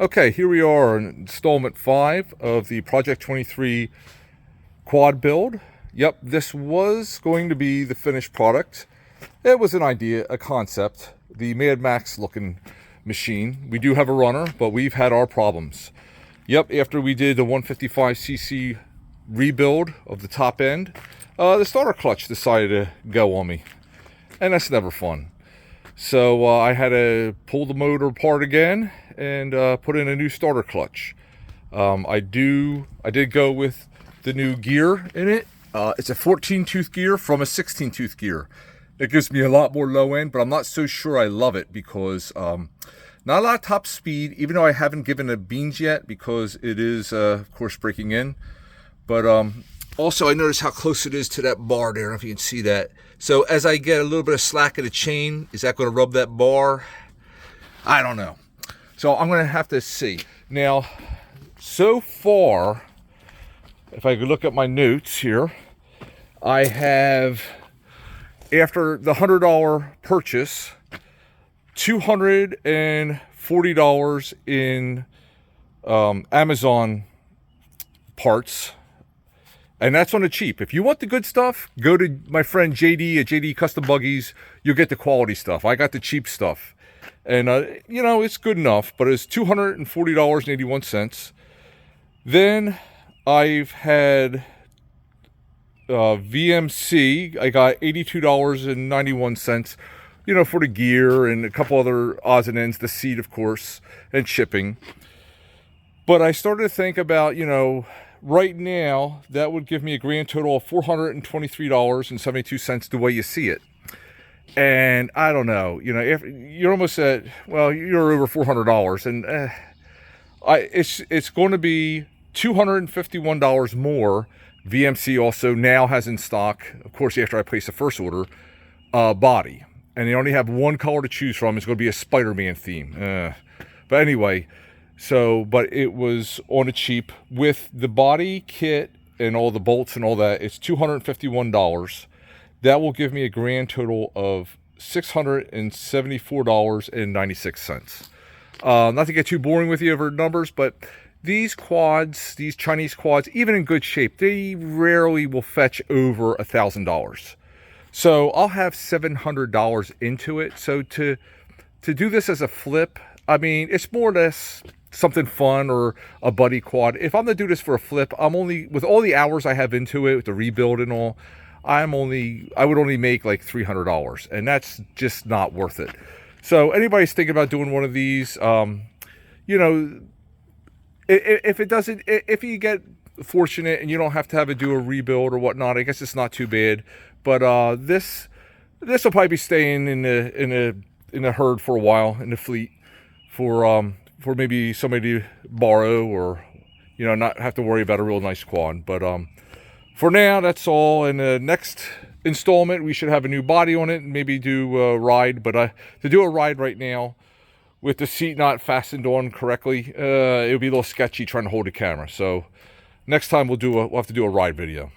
Okay, here we are in installment 5 of the Project 23 quad build. Yep, this was going to be the finished product. It was an idea, a concept, the Mad Max looking machine. We do have a runner, but we've had our problems. Yep, after we did the 155cc rebuild of the top end, the starter clutch decided to go on me, and that's never fun. So I had to pull the motor apart again and put in a new starter clutch. I did go with the new gear in it. It's a 14-tooth gear from a 16-tooth gear. It gives me a lot more low end, but I'm not so sure I love it because not a lot of top speed, even though I haven't given it beans yet because it is, of course, breaking in. But also, I noticed how close it is to that bar there. I don't know if you can see that. So as I get a little bit of slack in the chain, is that going to rub that bar? I don't know. So I'm going to have to see. Now, so far, if I could look at my notes here, I have, after the $100 purchase, $240 in Amazon parts. And that's on the cheap. If you want the good stuff, go to my friend JD at JD Custom Buggies. You'll get the quality stuff. I got the cheap stuff. And, you know, it's good enough, but it's $240.81. Then I've had VMC. I got $82.91, you know, for the gear and a couple other odds and ends, the seat, of course, and shipping. But I started to think about, you know, right now, that would give me a grand total of $423.72 the way you see it. And I don't know, you know, if you're almost at, well, you're over $400, and it's going to be $251 more. VMC also now has in stock, of course, after I place the first order, body. And they only have one color to choose from. It's going to be a Spider-Man theme. But anyway, so, but it was on a cheap with the body kit and all the bolts and all that. It's $251. That will give me a grand total of $674.96. Not to get too boring with you over numbers, but these quads, these Chinese quads, even in good shape, they rarely will fetch over $1,000. So I'll have $700 into it. So to do this as a flip, I mean, it's more or less something fun or a buddy quad. If I'm gonna do this for a flip, I'm only, with all the hours I have into it, with the rebuild and all, I would only make like $300, and that's just not worth it. So anybody's thinking about doing one of these, you know, if you get fortunate and you don't have to do a rebuild or whatnot, I guess it's not too bad. But this will probably be staying in the herd for a while, in the fleet, for maybe somebody to borrow, or, you know, not have to worry about a real nice quad. But for now, that's all. In the next installment, we should have a new body on it and maybe do a ride. But to do a ride right now with the seat not fastened on correctly, it would be a little sketchy trying to hold the camera. So next time we'll have to do a ride video.